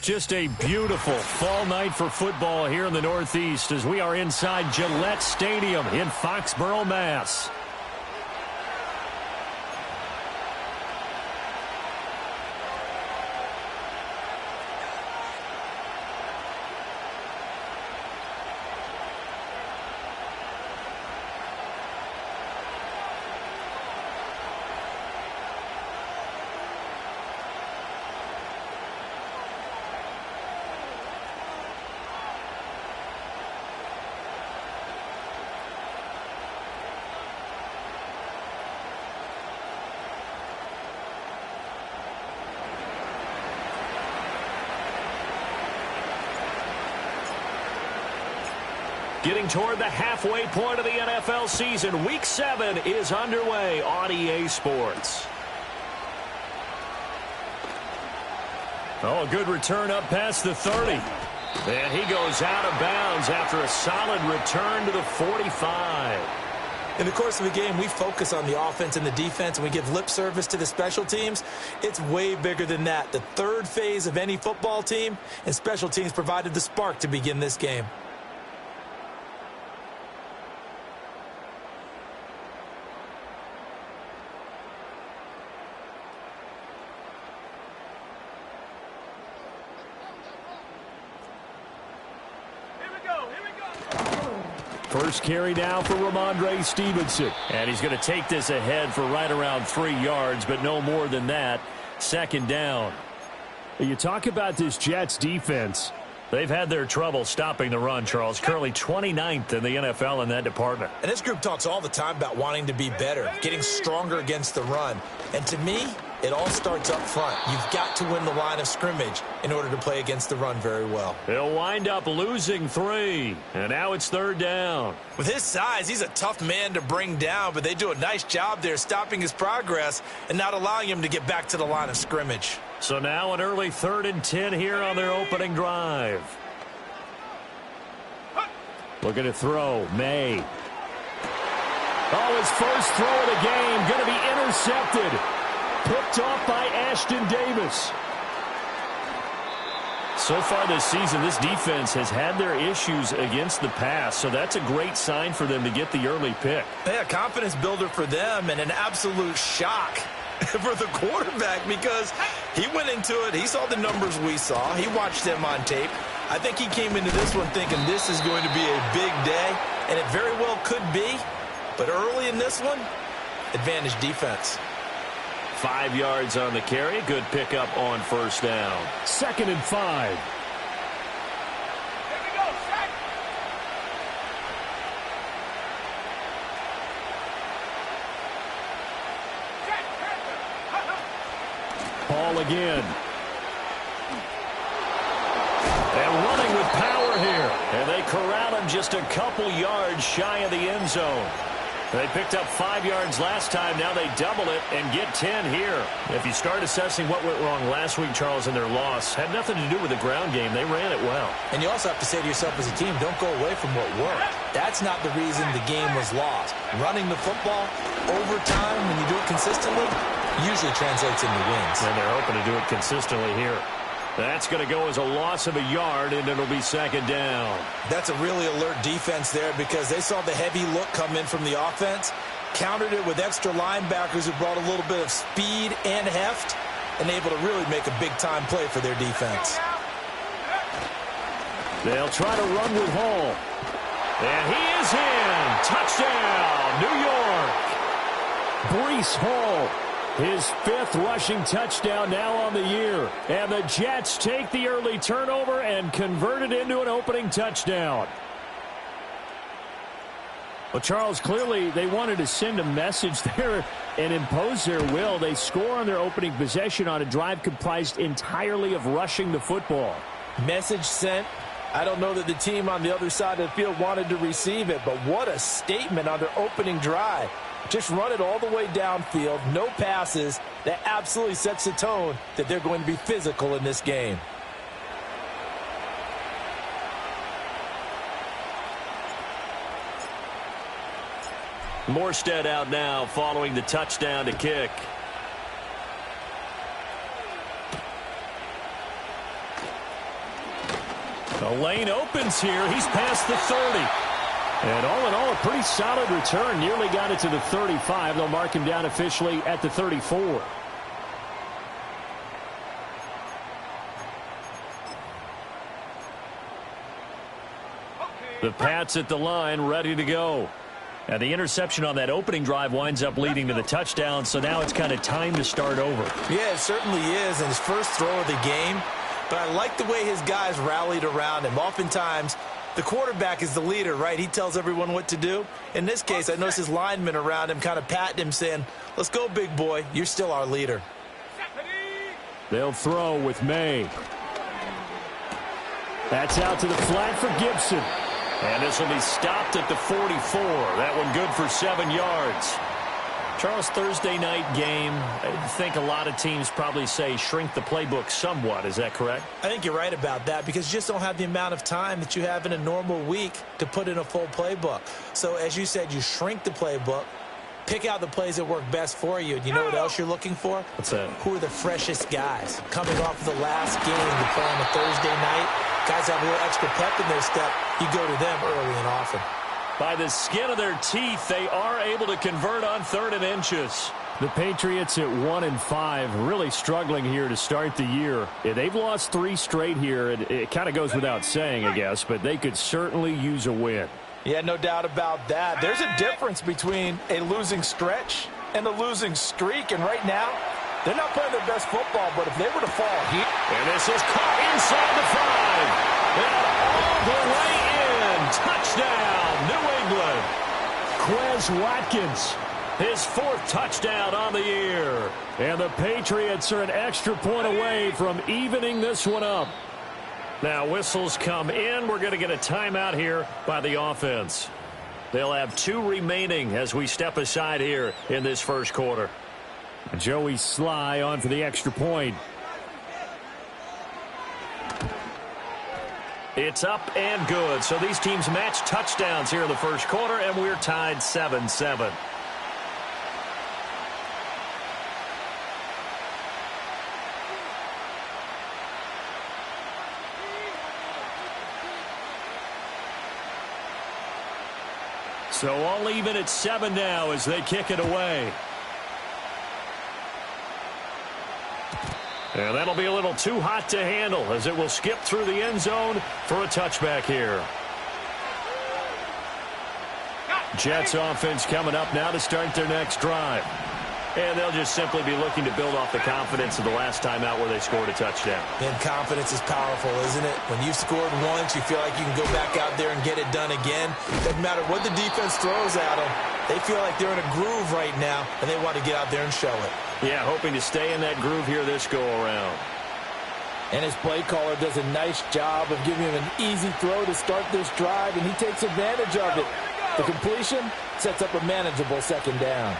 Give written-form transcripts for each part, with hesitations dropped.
Just a beautiful fall night for football here in the Northeast as we are inside Gillette Stadium in Foxborough, Mass. Getting toward the halfway point of the NFL season. Week 7 is underway on EA Sports. Oh, a good return up past the 30. And he goes out of bounds after a solid return to the 45. In the course of the game, we focus on the offense and the defense, and we give lip service to the special teams. It's way bigger than that. The third phase of any football team, and special teams provided the spark to begin this game. First carry now for Ramondre Stevenson. And he's going to take this ahead for right around 3 yards, but no more than that. Second down. You talk about this Jets defense. They've had their trouble stopping the run, Charles. Currently 29th in the NFL in that department. And this group talks all the time about wanting to be better, getting stronger against the run. And to me, it all starts up front. You've got to win the line of scrimmage in order to play against the run very well. He'll wind up losing 3. And now it's third down. With his size, he's a tough man to bring down, but they do a nice job there stopping his progress and not allowing him to get back to the line of scrimmage. So now an early 3rd and 10 here on their opening drive. Looking to throw. May. Oh, his first throw of the game going to be intercepted. Picked off by Ashton Davis. So far this season, this defense has had their issues against the pass, so that's a great sign for them to get the early pick. Yeah, confidence builder for them and an absolute shock for the quarterback because he went into it. He saw the numbers we saw. He watched them on tape. I think he came into this one thinking this is going to be a big day, and it very well could be. But early in this one, advantage defense. 5 yards on the carry. Good pickup on first down. 2nd and 5. Here we go, set. Ball again. And running with power here. And they corral him just a couple yards shy of the end zone. They picked up 5 yards last time. Now they double it and get 10 here. If you start assessing what went wrong last week, Charles, in their loss, had nothing to do with the ground game. They ran it well. And you also have to say to yourself as a team, don't go away from what worked. That's not the reason the game was lost. Running the football over time, when you do it consistently, usually translates into wins. And they're hoping to do it consistently here. That's going to go as a loss of a yard, and it'll be second down. That's a really alert defense there because they saw the heavy look come in from the offense, countered it with extra linebackers who brought a little bit of speed and heft, and able to really make a big-time play for their defense. They'll try to run with Hall. And he is in. Touchdown, New York. Breece Hall. His 5th rushing touchdown now on the year. And the Jets take the early turnover and convert it into an opening touchdown. Well, Charles, clearly they wanted to send a message there and impose their will. They score on their opening possession on a drive comprised entirely of rushing the football. Message sent. I don't know that the team on the other side of the field wanted to receive it, but what a statement on their opening drive. Just run it all the way downfield, no passes. That absolutely sets the tone that they're going to be physical in this game. Morstead out now following the touchdown to kick. The lane opens here. He's past the 30. And all in all, a pretty solid return. Nearly got it to the 35. They'll mark him down officially at the 34. The Pats at the line, ready to go. And the interception on that opening drive winds up leading to the touchdown, so now it's kind of time to start over. Yeah, it certainly is, and his first throw of the game. But I like the way his guys rallied around him. Oftentimes, the quarterback is the leader, right? He tells everyone what to do. In this case, I noticed his linemen around him kind of patting him, saying, let's go, big boy. You're still our leader. They'll throw with May. That's out to the flat for Gibson. And this will be stopped at the 44. That one good for 7 yards. Charles, Thursday night game, I think a lot of teams probably say shrink the playbook somewhat. Is that correct? I think you're right about that because you just don't have the amount of time that you have in a normal week to put in a full playbook. So as you said, you shrink the playbook, pick out the plays that work best for you. And you know what else you're looking for? What's that? Who are the freshest guys coming off of the last game to play on a Thursday night? Guys have a little extra pep in their step. You go to them early and often. By the skin of their teeth, they are able to convert on 3rd and inches. The Patriots at 1-5, really struggling here to start the year. Yeah, they've lost 3 straight here. It kind of goes without saying, I guess, but they could certainly use a win. Yeah, no doubt about that. There's a difference between a losing stretch and a losing streak, and right now, they're not playing their best football, but if they were to fall here. And this is caught inside the 5. And all the way in. Touchdown, New England. Quez Watkins, his 4th touchdown on the year. And the Patriots are an extra point away from evening this one up. Now whistles come in. We're going to get a timeout here by the offense. They'll have 2 remaining as we step aside here in this first quarter. Joey Sly on for the extra point. It's up and good. So these teams match touchdowns here in the first quarter, and we're tied 7-7. So all even at 7 now as they kick it away. And that'll be a little too hot to handle as it will skip through the end zone for a touchback here. Jets offense coming up now to start their next drive. And they'll just simply be looking to build off the confidence of the last time out where they scored a touchdown. And confidence is powerful, isn't it? When you've scored once, you feel like you can go back out there and get it done again. Doesn't matter what the defense throws at them. They feel like they're in a groove right now, and they want to get out there and show it. Yeah, hoping to stay in that groove here this go-around. And his play caller does a nice job of giving him an easy throw to start this drive, and he takes advantage of it. The completion sets up a manageable 2nd down.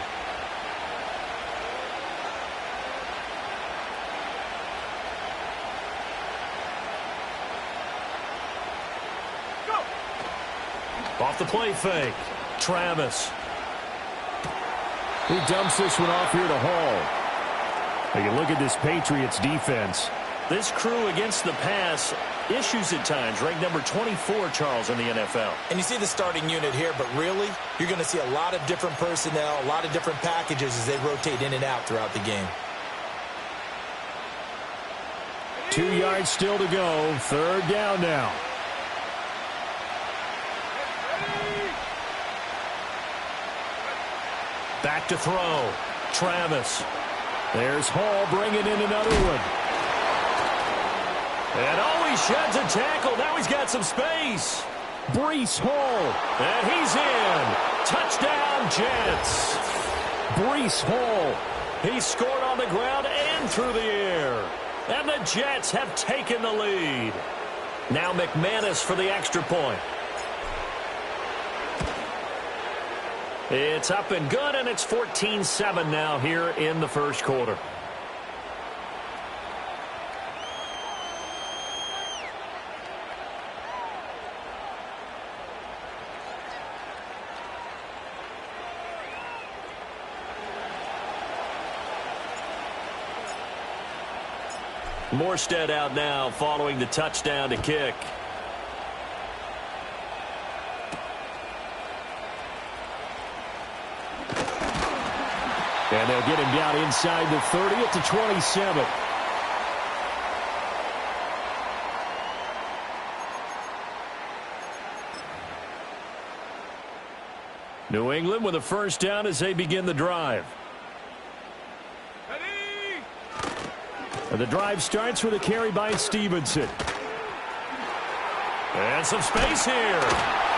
Off the play fake. Travis. He dumps this one off here to Hall. Now you look at this Patriots defense. This crew against the pass, issues at times. Ranked number 24, Charles, in the NFL. And you see the starting unit here, but really, you're going to see a lot of different personnel, a lot of different packages as they rotate in and out throughout the game. 2 yards still to go. 3rd down now. Back to throw. Travis. There's Hall bringing in another one. And oh, he sheds a tackle. Now he's got some space. Breece Hall. And he's in. Touchdown, Jets. Breece Hall. He scored on the ground and through the air. And the Jets have taken the lead. Now McManus for the extra point. It's up and good, and it's 14-7 now here in the first quarter. Morstead out now following the touchdown to kick. And they'll get him down inside the 30 at the 27. New England with a first down as they begin the drive. And the drive starts with a carry by Stevenson. And some space here.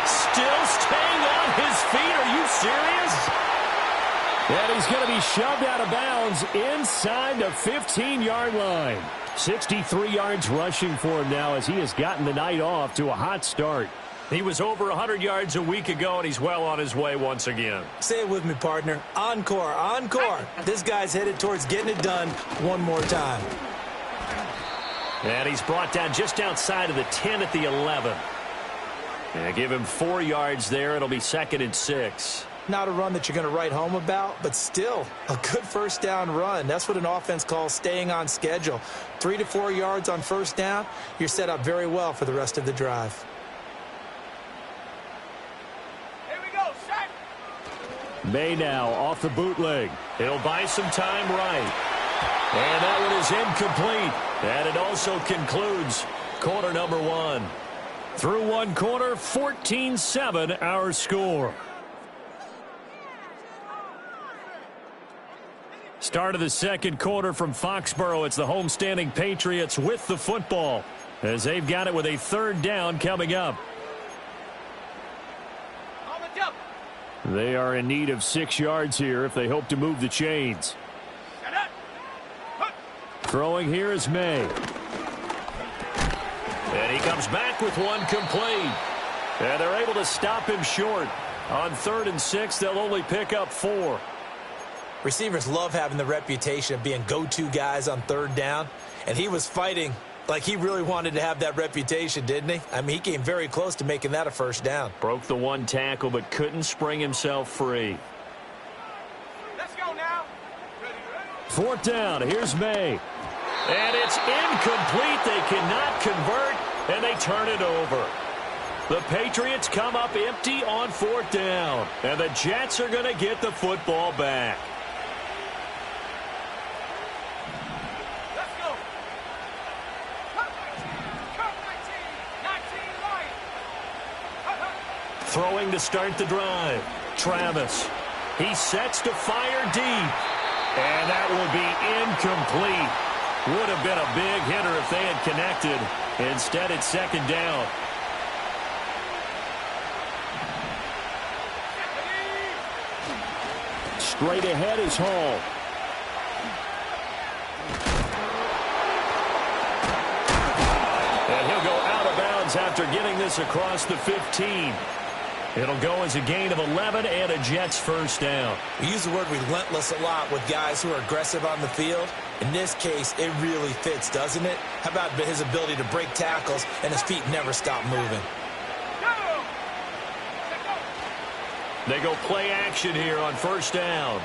Still staying on his feet. Are you serious? And he's going to be shoved out of bounds inside the 15-yard line. 63 yards rushing for him now as he has gotten the night off to a hot start. He was over 100 yards a week ago, and he's well on his way once again. Say it with me, partner. Encore, encore. This guy's headed towards getting it done one more time. And he's brought down just outside of the 10 at the 11. And give him 4 yards there. It'll be 2nd and 6. Not a run that you're going to write home about, but still a good first down run. That's what an offense calls staying on schedule. 3 to 4 yards on first down. You're set up very well for the rest of the drive. May now off the bootleg. He'll buy some time right. And that one is incomplete. And it also concludes quarter number 1. Through one quarter, 14-7 our score. Start of the second quarter from Foxborough. It's the homestanding Patriots with the football as they've got it with a third down coming up. They are in need of 6 yards here if they hope to move the chains. Throwing here is May. And he comes back with one complete. And they're able to stop him short. On 3rd and 6, they'll only pick up 4. Receivers love having the reputation of being go-to guys on third down. And he was fighting like he really wanted to have that reputation, didn't he? I mean, he came very close to making that a first down. Broke the one tackle, but couldn't spring himself free. Let's go now. 4th down. Here's May. And it's incomplete. They cannot convert, and they turn it over. The Patriots come up empty on 4th down, and the Jets are going to get the football back. Throwing to start the drive. Travis. He sets to fire deep. And that will be incomplete. Would have been a big hitter if they had connected. Instead, it's 2nd down. Straight ahead is Hall. And he'll go out of bounds after getting this across the 15. It'll go as a gain of 11 and a Jets first down. We use the word relentless a lot with guys who are aggressive on the field. In this case, it really fits, doesn't it? How about his ability to break tackles and his feet never stop moving? They go play action here on first down.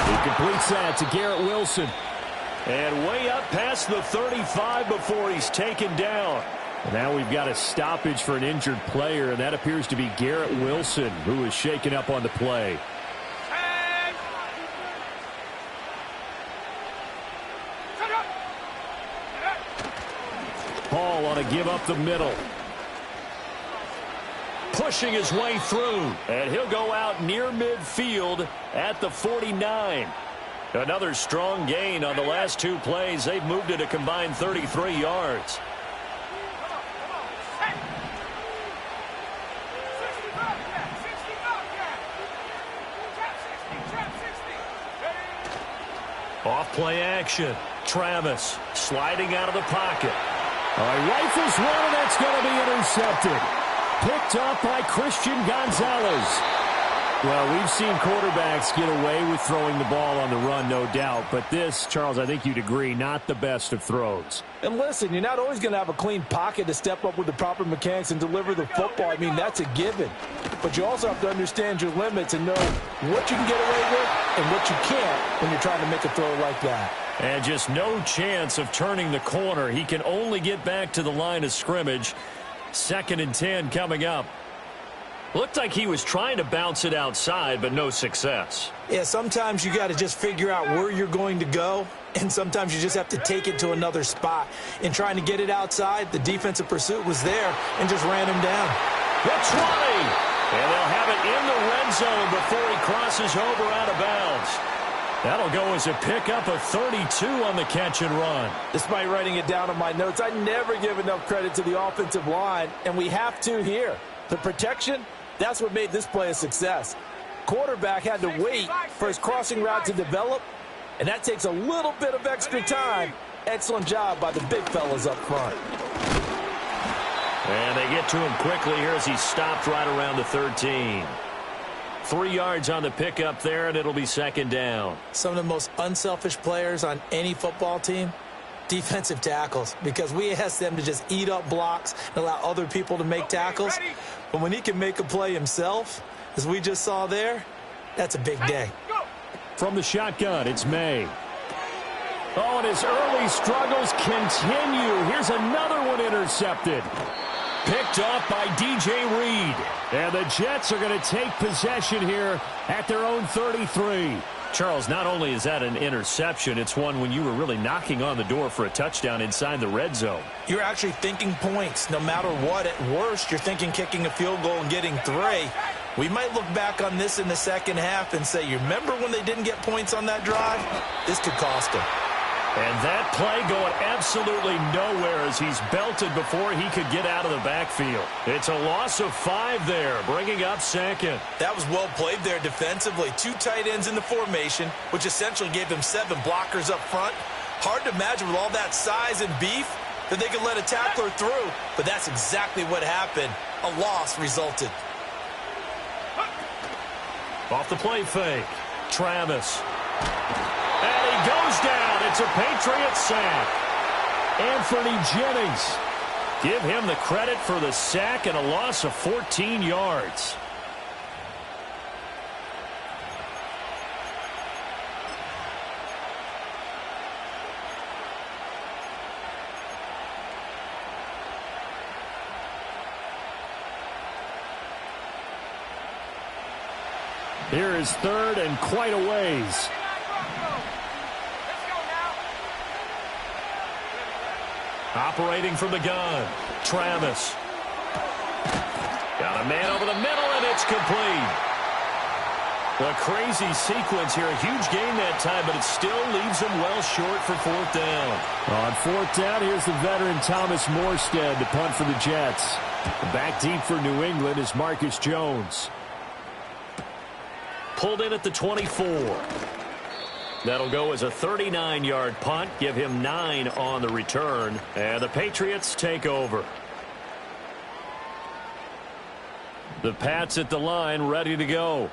He completes that to Garrett Wilson. And way up past the 35 before he's taken down. Now we've got a stoppage for an injured player, and that appears to be Garrett Wilson, who is shaken up on the play. Hall on a give up the middle. Pushing his way through, and he'll go out near midfield at the 49. Another strong gain on the last 2 plays. They've moved it a combined 33 yards. Off play action. Travis sliding out of the pocket. Rifles one, and that's going to be intercepted. Picked up by Christian Gonzalez. Well, we've seen quarterbacks get away with throwing the ball on the run, no doubt. But this, Charles, I think you'd agree, not the best of throws. And listen, you're not always going to have a clean pocket to step up with the proper mechanics and deliver the football. I mean, that's a given. But you also have to understand your limits and know what you can get away with and what you can't when you're trying to make a throw like that. And just no chance of turning the corner. He can only get back to the line of scrimmage. 2nd and 10 coming up. Looked like he was trying to bounce it outside, but no success. Yeah, sometimes you got to just figure out where you're going to go, and sometimes you just have to take it to another spot. In trying to get it outside, the defensive pursuit was there and just ran him down. The 20, and they'll have it in the red zone before he crosses over out of bounds. That'll go as a pickup of 32 on the catch and run. Despite writing it down on my notes, I never give enough credit to the offensive line, and we have to here. The protection, that's what made this play a success. Quarterback had to wait for his crossing route to develop, and that takes a little bit of extra time. Excellent job by the big fellas up front. And they get to him quickly here as he stopped right around the 13. 3 yards on the pickup there, and it'll be second down. Some of the most unselfish players on any football team, defensive tackles, because we ask them to just eat up blocks and allow other people to make tackles. But when he can make a play himself, as we just saw there, that's a big day. From the shotgun, it's May. Oh, and his early struggles continue. Here's another one intercepted. Picked off by DJ Reed. And the Jets are going to take possession here at their own 33. Charles, not only is that an interception, it's one when you were really knocking on the door for a touchdown inside the red zone. You're actually thinking points. No matter what, at worst, you're thinking kicking a field goal and getting 3. We might look back on this in the second half and say, you remember when they didn't get points on that drive? This could cost them. And that play going absolutely nowhere as he's belted before he could get out of the backfield. It's a loss of 5 there, bringing up second. That was well played there defensively. 2 tight ends in the formation, which essentially gave them 7 blockers up front. Hard to imagine with all that size and beef that they could let a tackler through, but that's exactly what happened. A loss resulted. Off the play fake, Travis. And he goes down. It's a Patriots sack. Anthony Jennings. Give him the credit for the sack and a loss of 14 yards. Here is third and quite a ways. Operating from the gun, Travis. Got a man over the middle, and it's complete. A crazy sequence here. A huge gain that time, but it still leaves them well short for 4th down. On 4th down, here's the veteran Thomas Morstead to punt for the Jets. Back deep for New England is Marcus Jones. Pulled in at the 24. That'll go as a 39-yard punt. Give him 9 on the return. And the Patriots take over. The Pats at the line ready to go.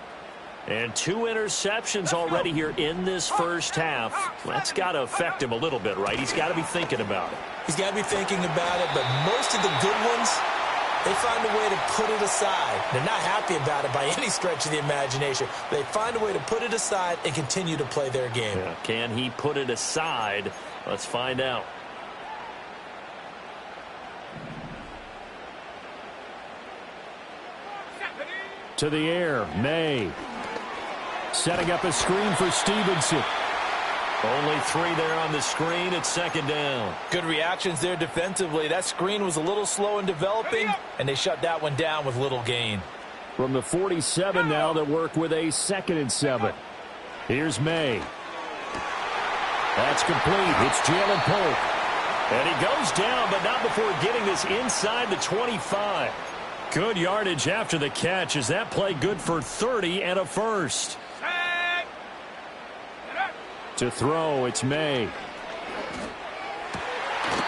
And 2 interceptions already here in this first half. That's got to affect him a little bit, right? He's got to be thinking about it. He's got to be thinking about it, but most of the good ones, they find a way to put it aside. They're not happy about it by any stretch of the imagination. They find a way to put it aside and continue to play their game. Yeah. Can he put it aside? Let's find out. To the air, May. Setting up a screen for Stevenson. Only 3 there on the screen. It's second down. Good reactions there defensively. That screen was a little slow in developing, and they shut that one down with little gain. From the 47 now, they work with a 2nd and 7. Here's May. That's complete. It's Jalen Polk. And he goes down, but not before getting this inside the 25. Good yardage after the catch. Is that play good for 30 and a first? To throw, it's May.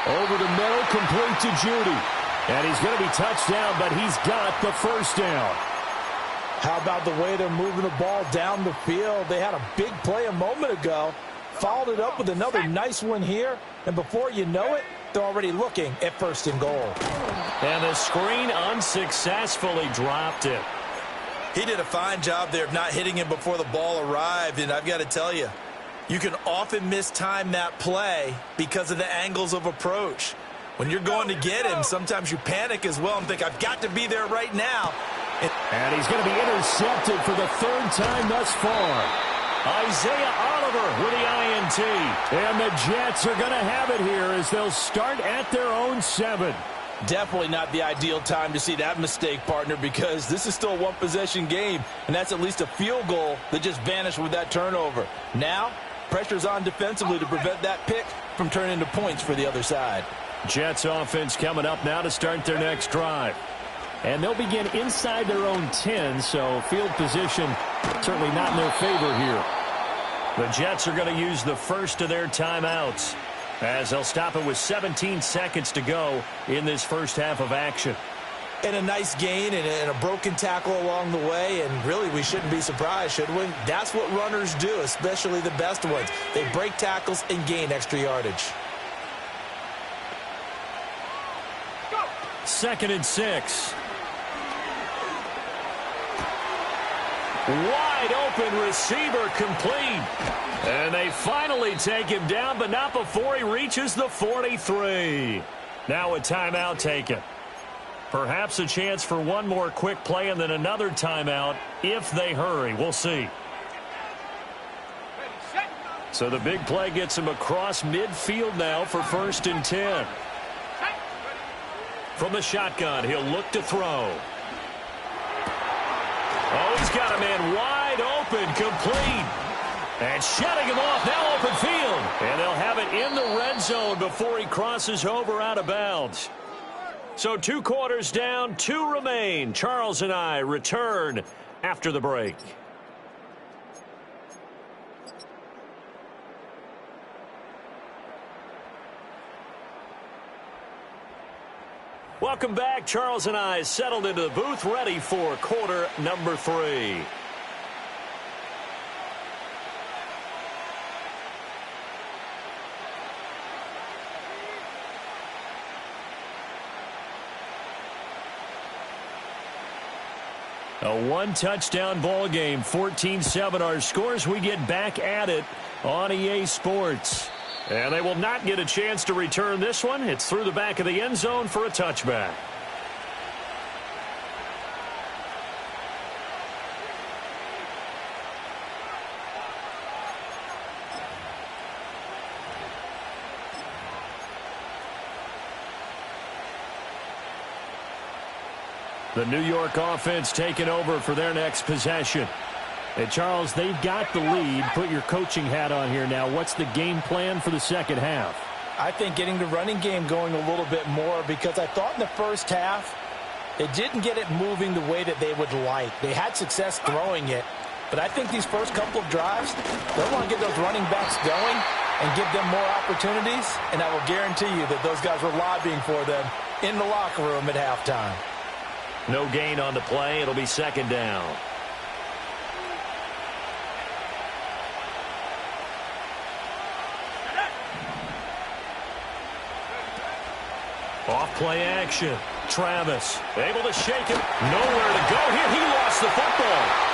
Over the middle, complete to Judy. And he's going to be touched down, but he's got the first down. How about the way they're moving the ball down the field? They had a big play a moment ago. Followed it up with another nice one here. And before you know it, they're already looking at 1st and goal. And the screen unsuccessfully dropped it. He did a fine job there of not hitting him before the ball arrived. And I've got to tell you, you can often mistime that play because of the angles of approach. When you're going to get him, sometimes you panic as well and think, I've got to be there right now. And he's going to be intercepted for the third time thus far. Isaiah Oliver with the INT. And the Jets are going to have it here as they'll start at their own 7. Definitely not the ideal time to see that mistake, partner, because this is still a one-possession game, and that's at least a field goal that just vanished with that turnover. Now, pressure's on defensively to prevent that pick from turning into points for the other side. Jets offense coming up now to start their next drive. And they'll begin inside their own 10, so field position certainly not in their favor here. The Jets are going to use the first of their timeouts as they'll stop it with 17 seconds to go in this first half of action. And a nice gain and a broken tackle along the way, and really we shouldn't be surprised, should we? That's what runners do, especially the best ones. They break tackles and gain extra yardage. 2nd and 6. Wide open receiver complete. And they finally take him down, but not before he reaches the 43. Now a timeout taken. Perhaps a chance for one more quick play and then another timeout if they hurry. We'll see. So the big play gets him across midfield now for 1st and 10. From the shotgun, he'll look to throw. Oh, he's got a man wide open, complete. And shutting him off, now open field. And they'll have it in the red zone before he crosses over out of bounds. So 2 quarters down, 2 remain. Charles and I return after the break. Welcome back. Charles and I settled into the booth, ready for quarter number 3. A 1-touchdown ball game, 14-7 our scores. We get back at it on EA Sports. And they will not get a chance to return this one. It's through the back of the end zone for a touchback. The New York offense taking over for their next possession. Hey, Charles, they've got the lead. Put your coaching hat on here now. What's the game plan for the second half? I think getting the running game going a little bit more, because I thought in the first half they didn't get it moving the way that they would like. They had success throwing it, but I think these first couple of drives, they'll want to get those running backs going and give them more opportunities, and I will guarantee you that those guys were lobbying for them in the locker room at halftime. No gain on the play. It'll be 2nd down. Off play action. Travis able to shake it. Nowhere to go here. He lost the football.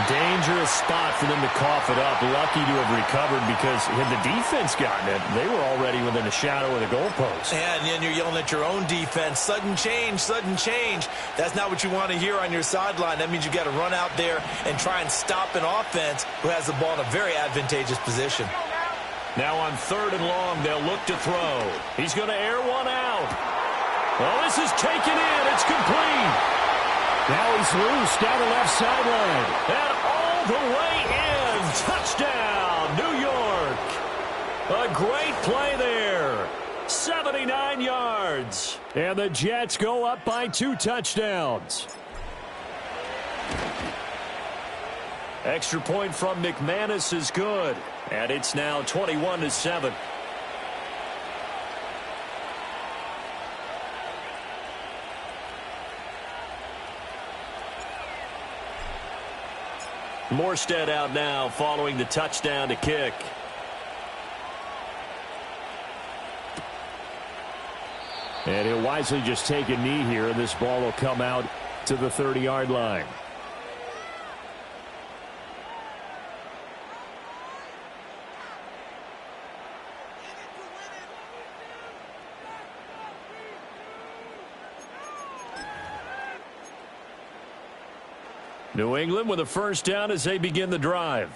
Dangerous spot for them to cough it up. Lucky to have recovered, because had the defense gotten it, they were already within a shadow of the goalpost. And then you're yelling at your own defense. Sudden change, sudden change. That's not what you want to hear on your sideline. That means you've got to run out there and try and stop an offense who has the ball in a very advantageous position. Now on 3rd and long, they'll look to throw. He's going to air one out. Well, this is taken in. It's complete. Now he's loose down the left sideline. And all the way in. Touchdown, New York. A great play there. 79 yards. And the Jets go up by 2 touchdowns. Extra point from McManus is good. And it's now 21-7. Morstead out now following the touchdown to kick. And he'll wisely just take a knee here, and this ball will come out to the 30-yard line. New England with a first down as they begin the drive.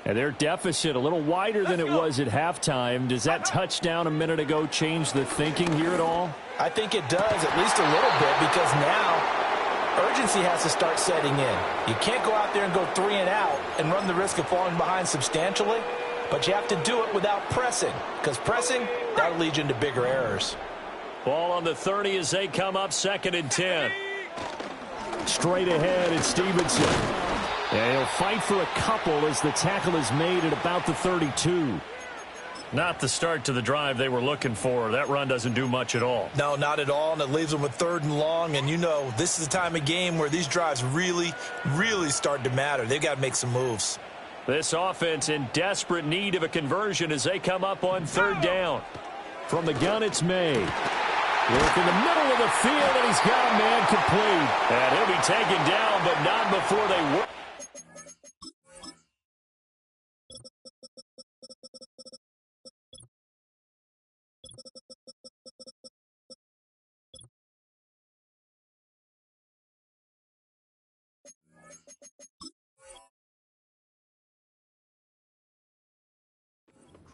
And their deficit a little wider than it was at halftime. Does that touchdown a minute ago change the thinking here at all? I think it does, at least a little bit, because now urgency has to start setting in. You can't go out there and go 3 and out and run the risk of falling behind substantially, but you have to do it without pressing, because pressing, that'll lead you into bigger errors. Ball on the 30 as they come up 2nd and 10. Straight ahead, it's Stevenson. And he'll fight for a couple as the tackle is made at about the 32. Not the start to the drive they were looking for. That run doesn't do much at all. No, not at all, and it leaves them with 3rd and long. And you know, this is the time of game where these drives really, really start to matter. They've got to make some moves. This offense in desperate need of a conversion as they come up on 3rd down. From the gun, it's May. Work in the middle of the field, and he's got a man complete. And he'll be taken down, but not before they work.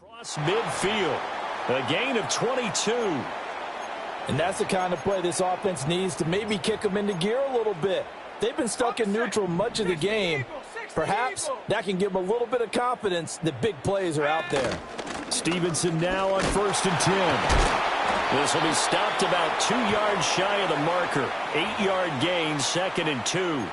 Across midfield, a gain of 22. And that's the kind of play this offense needs to maybe kick them into gear a little bit. They've been stuck in neutral much of the game. Perhaps that can give them a little bit of confidence that big plays are out there. Stevenson now on 1st and 10. This will be stopped about 2 yards shy of the marker. 8-yard gain, 2nd and 2.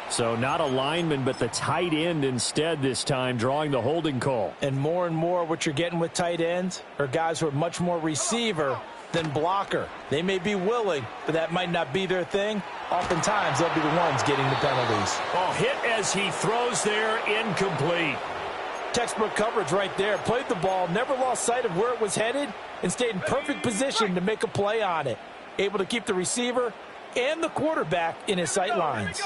So not a lineman, but the tight end instead this time, drawing the holding call. And more what you're getting with tight ends are guys who are much more receiver than blocker. They may be willing, but that might not be their thing. Oftentimes, they'll be the ones getting the penalties. Oh, hit as he throws there, incomplete. Textbook coverage right there. Played the ball, never lost sight of where it was headed, and stayed in perfect position to make a play on it. Able to keep the receiver and the quarterback in his sight lines.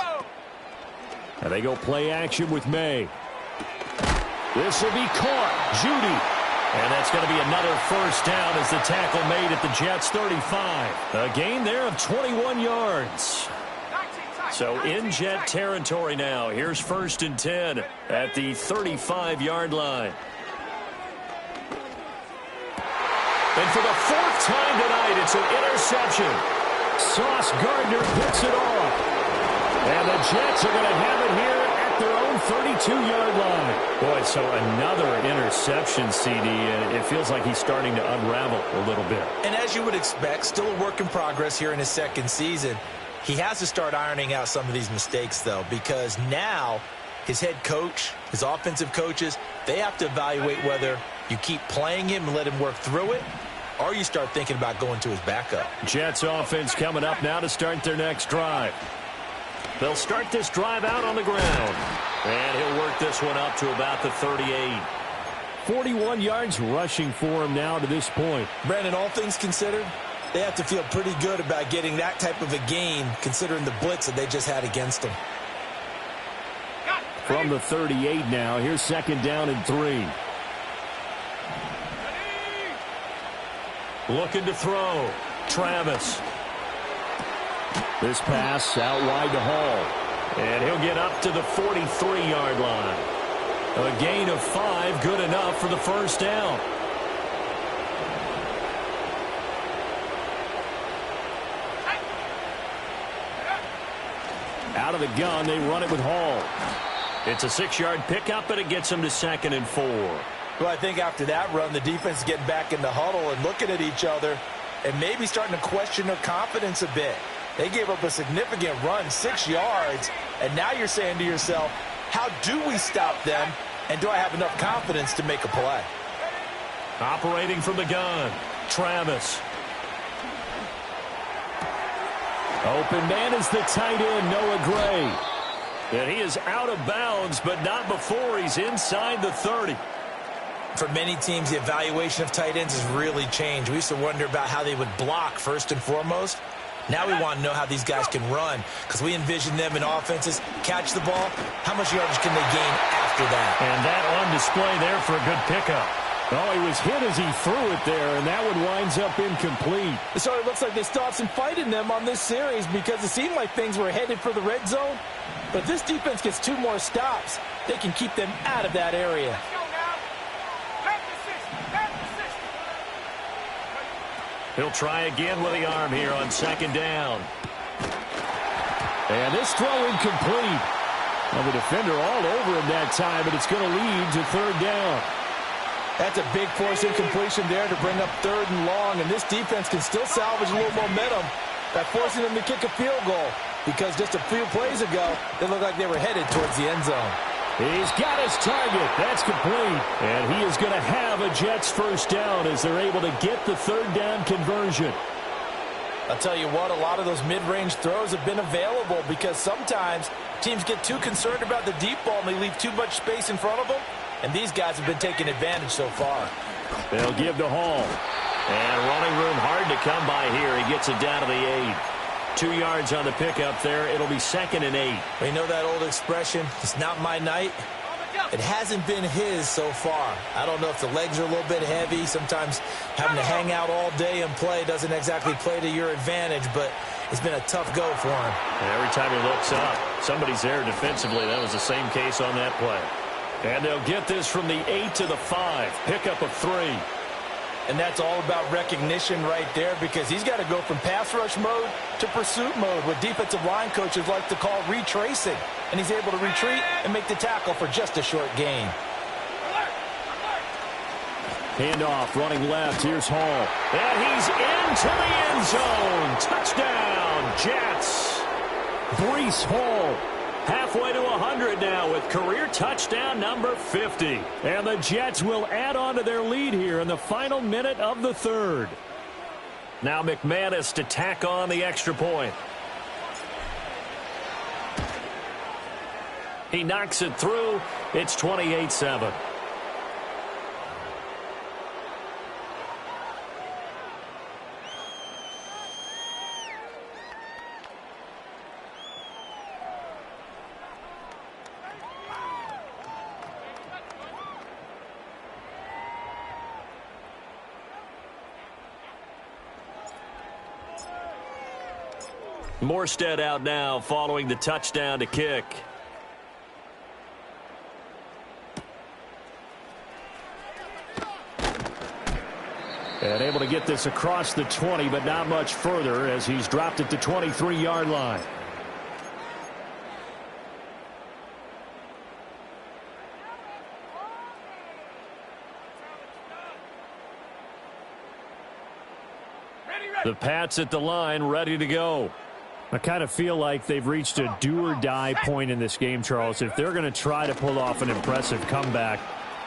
And they go play action with May. This will be caught. Judy. And that's going to be another first down as the tackle made at the Jets' 35. A gain there of 21 yards. So in Jet territory now. Here's 1st and 10 at the 35-yard line. And for the 4th time tonight, it's an interception. Sauce Gardner picks it off. And the Jets are going to have it here at their own 32-yard line. Boy, so another interception, CD, and it feels like he's starting to unravel a little bit. And as you would expect, still a work in progress here in his 2nd season. He has to start ironing out some of these mistakes, though, because now his head coach, his offensive coaches, they have to evaluate whether you keep playing him and let him work through it, or you start thinking about going to his backup. Jets offense coming up now to start their next drive. They'll start this drive out on the ground. And he'll work this one up to about the 38. 41 yards rushing for him now to this point. Brandon, all things considered, they have to feel pretty good about getting that type of a gain considering the blitz that they just had against them. From the 38 now, here's 2nd down and 3. Looking to throw. Travis. This pass out wide to Hall. And he'll get up to the 43-yard line. A gain of 5, good enough for the first down. Out of the gun, they run it with Hall. It's a 6-yard pickup, but it gets them to 2nd and 4. Well, I think after that run, the defense is getting back in the huddle and looking at each other and maybe starting to question their confidence a bit. They gave up a significant run, 6 yards, and now you're saying to yourself, how do we stop them, and do I have enough confidence to make a play? Operating from the gun, Travis. Open man is the tight end, Noah Gray. And he is out of bounds, but not before he's inside the 30. For many teams, the evaluation of tight ends has really changed. We used to wonder about how they would block first and foremost. Now we want to know how these guys can run because we envision them in offenses, catch the ball. How much yardage can they gain after that? And that on display there for a good pickup. Oh, he was hit as he threw it there, and that one winds up incomplete. So it looks like they stopped some fight in them on this series because it seemed like things were headed for the red zone. But if this defense gets 2 more stops, they can keep them out of that area. He'll try again with the arm here on 2nd down. And this throw incomplete. Well, the defender all over him that time, but it's going to lead to 3rd down. That's a big force incompletion there to bring up 3rd and long, and this defense can still salvage a little momentum by forcing them to kick a field goal, because just a few plays ago, they looked like they were headed towards the end zone. He's got his target. That's complete. And he is going to have a Jets 1st down as they're able to get the 3rd down conversion. I'll tell you what, a lot of those mid-range throws have been available because sometimes teams get too concerned about the deep ball and they leave too much space in front of them. And these guys have been taking advantage so far. They'll give to Hall. And running room hard to come by here. He gets it down to the 8. 2 yards on the pickup there. It'll be 2nd and 8. We know that old expression, it's not my night. It hasn't been his so far. I don't know if the legs are a little bit heavy. Sometimes having to hang out all day and play doesn't exactly play to your advantage, but it's been a tough go for him. And every time he looks up, somebody's there defensively. That was the same case on that play. And they'll get this from the 8 to the 5. Pickup of 3. And that's all about recognition right there because he's got to go from pass rush mode to pursuit mode, what defensive line coaches like to call retracing. And he's able to retreat and make the tackle for just a short gain. Handoff, running left. Here's Hall. And he's into the end zone. Touchdown, Jets. Breece Hall. Halfway to 100 now with career touchdown number 50. And the Jets will add on to their lead here in the final minute of the 3rd. Now McManus to tack on the extra point. He knocks it through. It's 28-7. Morstead out now following the touchdown to kick. And able to get this across the 20, but not much further as he's dropped it to 23-yard line. The Pats at the line, ready to go. I kind of feel like they've reached a do-or-die point in this game, Charles. If they're going to try to pull off an impressive comeback,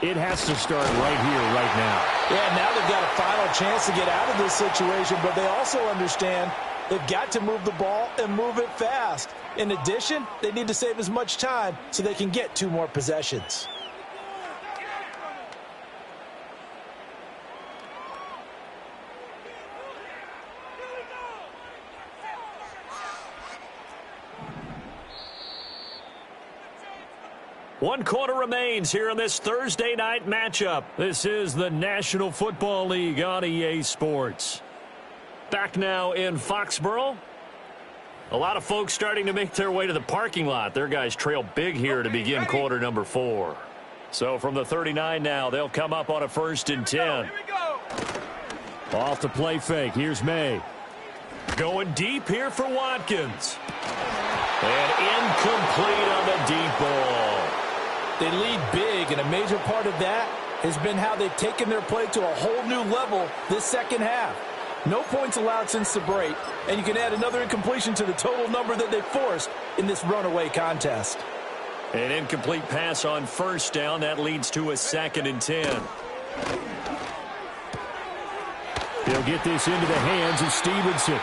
it has to start right here, right now. Yeah, now they've got a final chance to get out of this situation, but they also understand they've got to move the ball and move it fast. In addition, they need to save as much time so they can get 2 more possessions. One quarter remains here in this Thursday night matchup. This is the National Football League on EA Sports. Back now in Foxborough. A lot of folks starting to make their way to the parking lot. Their guys trail big here to begin quarter number 4. So from the 39 now, they'll come up on a 1st and 10. Off the play fake. Here's May. Going deep here for Watkins. And incomplete on the deep ball. They lead big, and a major part of that has been how they've taken their play to a whole new level this second half. No points allowed since the break, and you can add another incompletion to the total number that they forced in this runaway contest. An incomplete pass on 1st down. That leads to a 2nd and 10. They'll get this into the hands of Stevenson.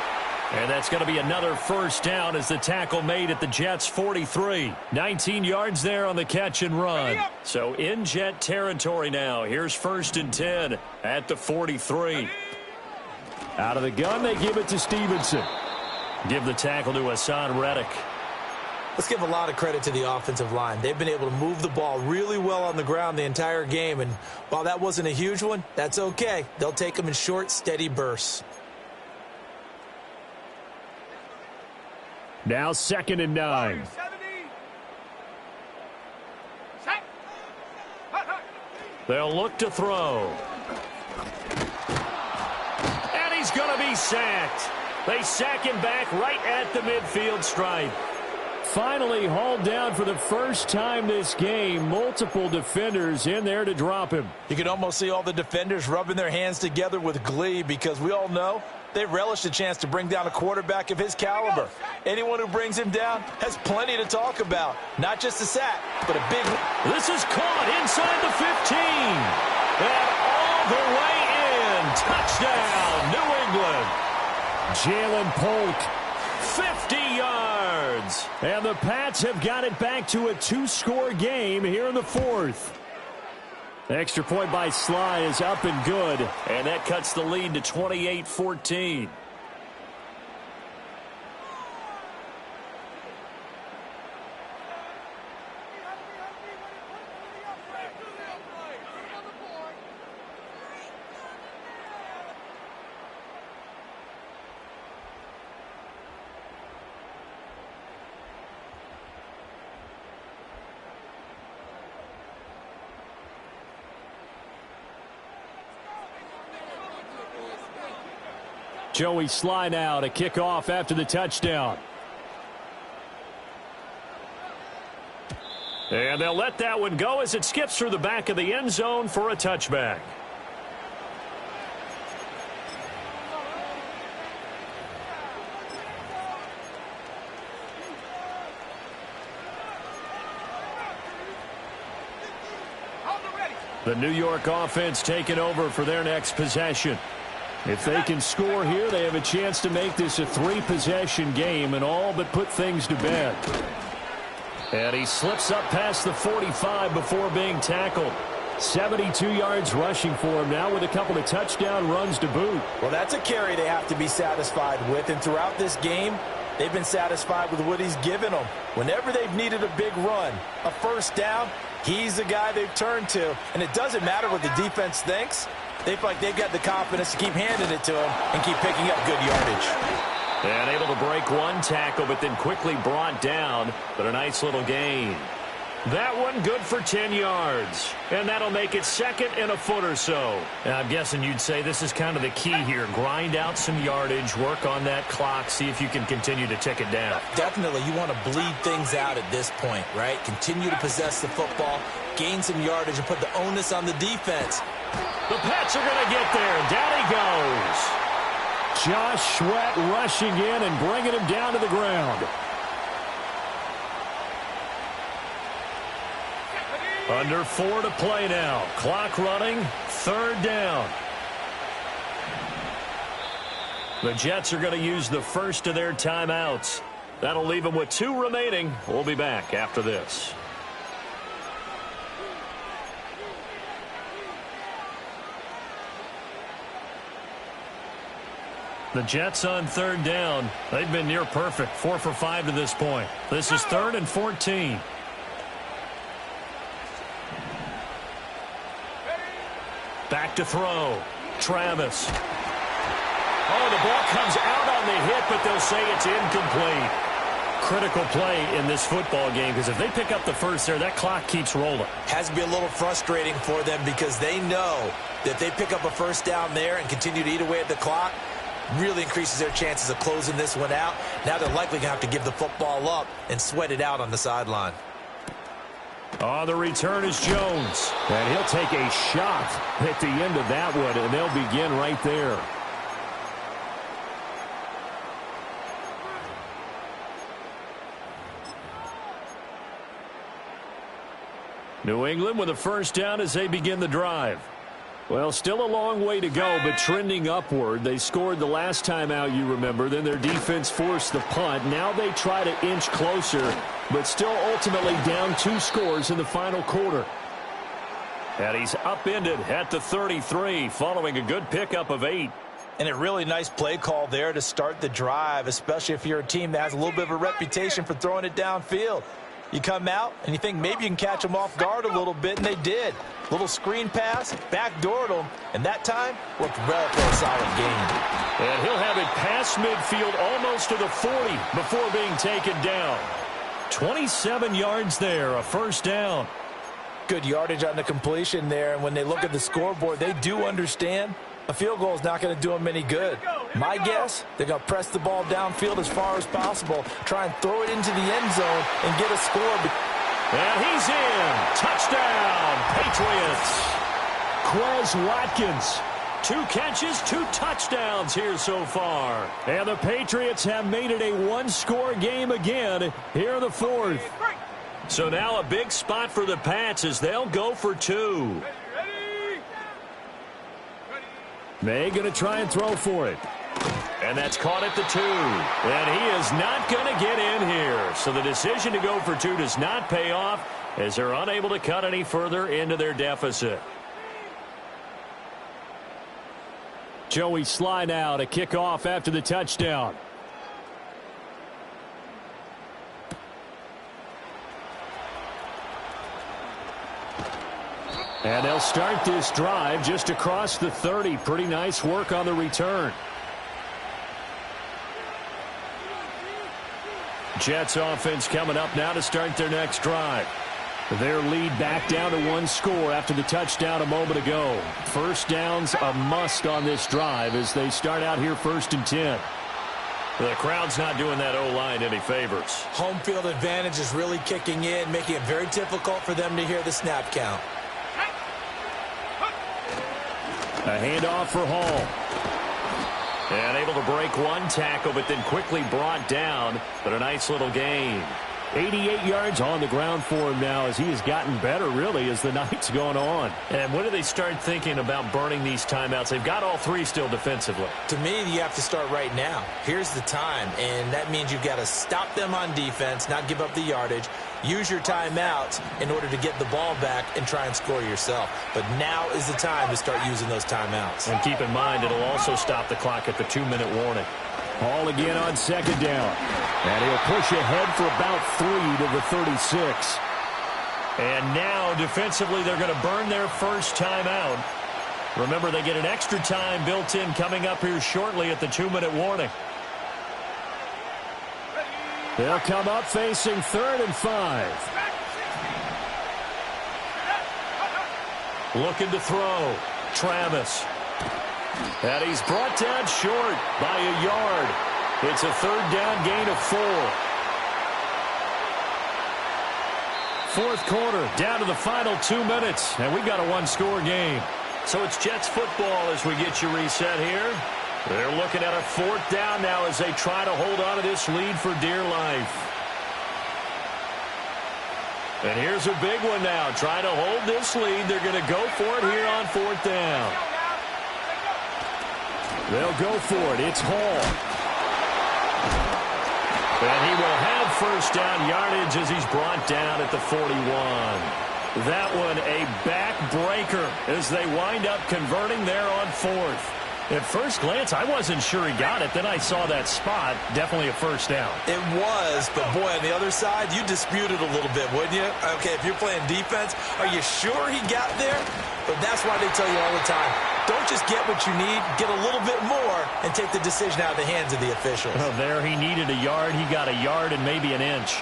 And that's going to be another 1st down as the tackle made at the Jets' 43. 19 yards there on the catch and run. So in Jet territory now. Here's 1st and 10 at the 43. Out of the gun, they give it to Stevenson. Give the tackle to Hassan Reddick. Let's give a lot of credit to the offensive line. They've been able to move the ball really well on the ground the entire game, and while that wasn't a huge one, that's okay. They'll take them in short, steady bursts. Now 2nd and 9. They'll look to throw. And he's going to be sacked. They sack him back right at the midfield stripe. Finally hauled down for the first time this game. Multiple defenders in there to drop him. You can almost see all the defenders rubbing their hands together with glee because we all know they relish the chance to bring down a quarterback of his caliber. Anyone who brings him down has plenty to talk about. Not just a sack, but a big... This is caught inside the 15. And all the way in. Touchdown, New England. Jalen Polk, 50 yards. And the Pats have got it back to a 2-score game here in the 4th. Extra point by Sly is up and good, and that cuts the lead to 28-14. Joey Sly now to kick off after the touchdown. And they'll let that one go as it skips through the back of the end zone for a touchback. The New York offense taking over for their next possession. If they can score here, they have a chance to make this a 3-possession game and all but put things to bed. And he slips up past the 45 before being tackled. 72 yards rushing for him now with a couple of touchdown runs to boot. Well, that's a carry they have to be satisfied with, and throughout this game, they've been satisfied with what he's given them. Whenever they've needed a big run, a first down, he's the guy they've turned to. And it doesn't matter what the defense thinks. They feel like they've got the confidence to keep handing it to him and keep picking up good yardage. And able to break one tackle, but then quickly brought down. But a nice little gain. That one good for 10 yards. And that'll make it 2nd and a foot or so. Now, I'm guessing you'd say this is kind of the key here. Grind out some yardage, work on that clock, see if you can continue to tick it down. Definitely, you want to bleed things out at this point, right? Continue to possess the football, gain some yardage, and put the onus on the defense. The Pats are going to get there. Down he goes. Josh Sweat rushing in and bringing him down to the ground. Under 4 to play now. Clock running. 3rd down. The Jets are going to use the first of their timeouts. That'll leave them with 2 remaining. We'll be back after this. The Jets on 3rd down. They've been near perfect. 4 for 5 to this point. This is 3rd and 14. Back to throw. Travis. Oh, the ball comes out on the hit, but they'll say it's incomplete. Critical play in this football game because if they pick up the first there, that clock keeps rolling. Has to be a little frustrating for them because they know that if they pick up a first down there and continue to eat away at the clock, really increases their chances of closing this one out. Now they're likely going to have to give the football up and sweat it out on the sideline. On the return is Jones. And he'll take a shot at the end of that one, and they'll begin right there. New England with a first down as they begin the drive. Well, still a long way to go, but trending upward. They scored the last time out, you remember. Then their defense forced the punt. Now they try to inch closer, but still ultimately down 2 scores in the final quarter. And he's upended at the 33 following a good pickup of 8. And a really nice play call there to start the drive, especially if you're a team that has a little bit of a reputation for throwing it downfield. You come out and you think maybe you can catch them off guard a little bit, and they did. Little screen pass, backdoored them, and that time looked well for a solid gain. And he'll have it past midfield almost to the 40 before being taken down. 27 yards there, a first down. Good yardage on the completion there, and when they look at the scoreboard, they do understand a field goal is not going to do them any good. My guess, they're going to press the ball downfield as far as possible, try and throw it into the end zone and get a score. And he's in. Touchdown, Patriots. Quez Watkins. 2 catches, 2 touchdowns here so far. And the Patriots have made it a one-score game again here in the 4th. So now a big spot for the Pats as they'll go for 2. May going to try and throw for it. And that's caught at the 2. And he is not going to get in here. So the decision to go for 2 does not pay off as they're unable to cut any further into their deficit. Joey Sly now to kick off after the touchdown. And they'll start this drive just across the 30. Pretty nice work on the return. Jets offense coming up now to start their next drive. Their lead back down to 1 score after the touchdown a moment ago. First down's a must on this drive as they start out here 1st and 10. The crowd's not doing that O-line any favors. Home field advantage is really kicking in, making it very difficult for them to hear the snap count. A handoff for Hall. And able to break 1 tackle, but then quickly brought down. But a nice little gain. 88 yards on the ground for him now as he has gotten better, really, as the night's going on. And when do they start thinking about burning these timeouts? They've got all 3 still defensively. To me, you have to start right now. Here's the time, and that means you've got to stop them on defense, not give up the yardage. Use your timeouts in order to get the ball back and try and score yourself. But now is the time to start using those timeouts. And keep in mind, it'll also stop the clock at the 2-minute warning. Hall again on 2nd down. And he'll push ahead for about 3 to the 36. And now, defensively, they're going to burn their first timeout. Remember, they get an extra time built in coming up here shortly at the 2-minute warning. They'll come up facing 3rd and 5. Looking to throw. Travis. And he's brought down short by a yard. It's a 3rd down gain of 4. 4th quarter, down to the final 2 minutes, and we've got a 1-score game. So it's Jets football as we get you reset here. They're looking at a 4th down now as they try to hold on to this lead for dear life. And here's a big one now. Trying to hold this lead. They're going to go for it here on 4th down. They'll go for it. It's Hall. And he will have first down yardage as he's brought down at the 41. That one a backbreaker as they wind up converting there on 4th. At first glance, I wasn't sure he got it. Then I saw that spot. Definitely a first down. It was, but boy, on the other side, you dispute it a little bit, wouldn't you? Okay, if you're playing defense, are you sure he got there? But that's why they tell you all the time, don't just get what you need, get a little bit more, and take the decision out of the hands of the officials. Oh, there he needed a yard. He got a yard and maybe an inch.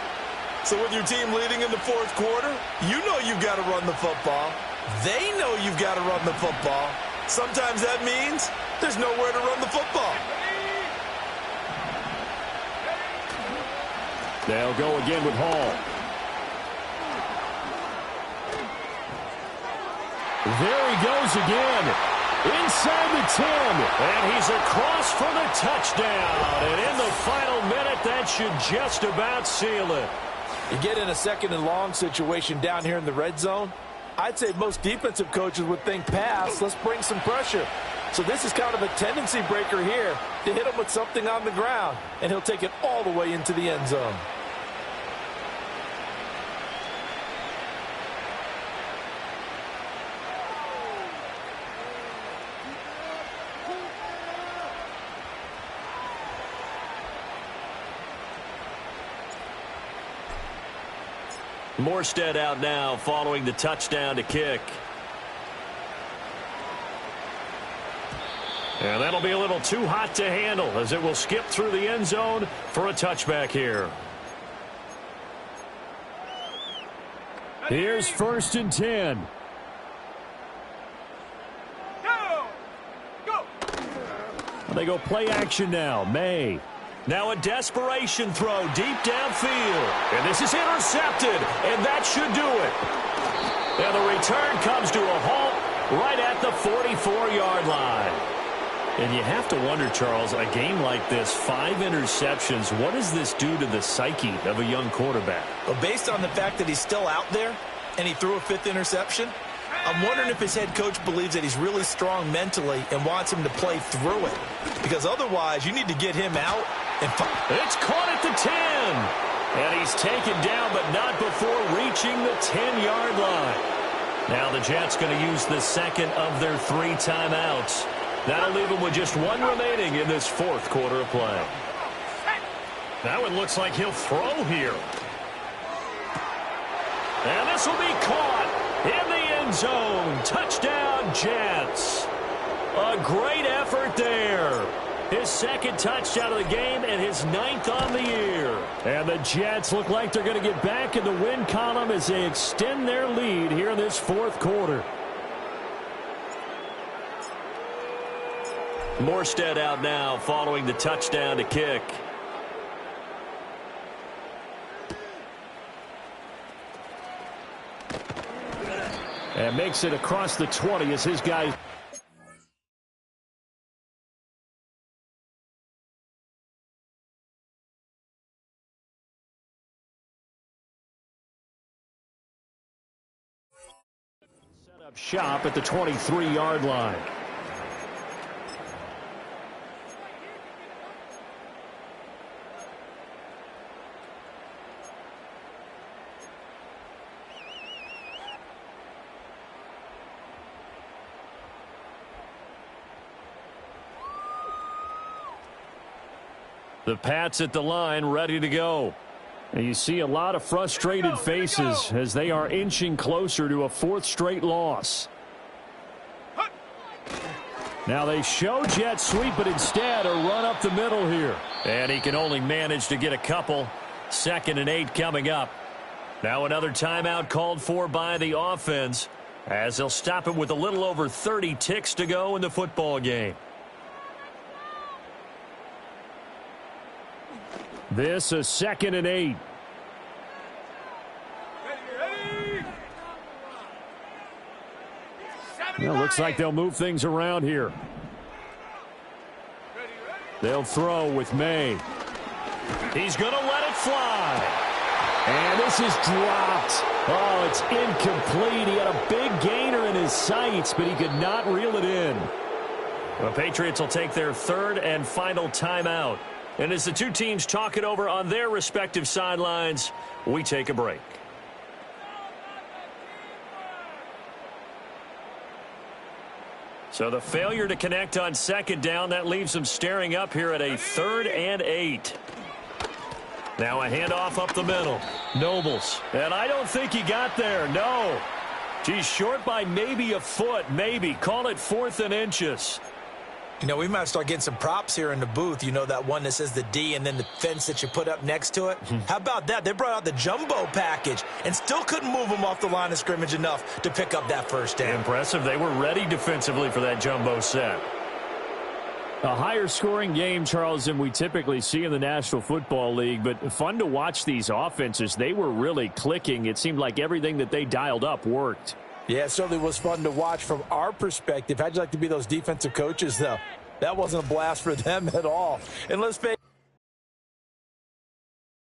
So with your team leading in the 4th quarter, you know you've got to run the football. They know you've got to run the football. Sometimes that means there's nowhere to run the football. They'll go again with Hall. There he goes again. Inside the 10. And he's across for the touchdown. And in the final minute, that should just about seal it. You get in a 2nd and long situation down here in the red zone, I'd say most defensive coaches would think pass, let's bring some pressure. So this is kind of a tendency breaker here to hit him with something on the ground, and he'll take it all the way into the end zone. Morstead out now following the touchdown to kick. And that'll be a little too hot to handle as it will skip through the end zone for a touchback here. Here's 1st and 10. Go! They go play action now. May. Now a desperation throw deep downfield. And this is intercepted. And that should do it. And the return comes to a halt right at the 44-yard line. And you have to wonder, Charles, a game like this, 5 interceptions, what does this do to the psyche of a young quarterback? Well, based on the fact that he's still out there and he threw a 5th interception, I'm wondering if his head coach believes that he's really strong mentally and wants him to play through it. Because otherwise, you need to get him out. It's caught at the 10. And he's taken down, but not before reaching the 10-yard line. Now the Jets going to use the second of their 3 timeouts. That'll leave him with just 1 remaining in this 4th quarter of play. Now it looks like he'll throw here. And this will be caught in the end zone. Touchdown, Jets. A great effort there. His 2nd touchdown of the game and his 9th on the year. And the Jets look like they're going to get back in the win column as they extend their lead here in this 4th quarter. Morstead out now following the touchdown to kick. And makes it across the 20 as his guys. Set up shop at the 23-yard line. The Pats at the line ready to go. And you see a lot of frustrated faces as they are inching closer to a 4th straight loss. Now they show jet sweep, but instead a run up the middle here. And he can only manage to get a couple. 2nd and 8 coming up. Now another timeout called for by the offense as they'll stop it with a little over 30 ticks to go in the football game. This a 2nd and 8. Well, looks like they'll move things around here. They'll throw with May. He's going to let it fly. And this is dropped. Oh, it's incomplete. He had a big gainer in his sights, but he could not reel it in. The Patriots will take their 3rd and final timeout. And as the two teams talk it over on their respective sidelines, we take a break. So the failure to connect on 2nd down, that leaves them staring up here at a 3rd and 8. Now a handoff up the middle. Nobles. And I don't think he got there. No. He's short by maybe a foot. Maybe. Call it 4th and inches. You know, we might start getting some props here in the booth. You know, that one that says the D and then the fence that you put up next to it? How about that? They brought out the jumbo package and still couldn't move them off the line of scrimmage enough to pick up that 1st down. Impressive. They were ready defensively for that jumbo set. A higher scoring game, Charles, than we typically see in the National Football League, but fun to watch these offenses. They were really clicking. It seemed like everything that they dialed up worked. Yeah, it certainly was fun to watch from our perspective. How'd you like to be those defensive coaches, though? That wasn't a blast for them at all. And let's face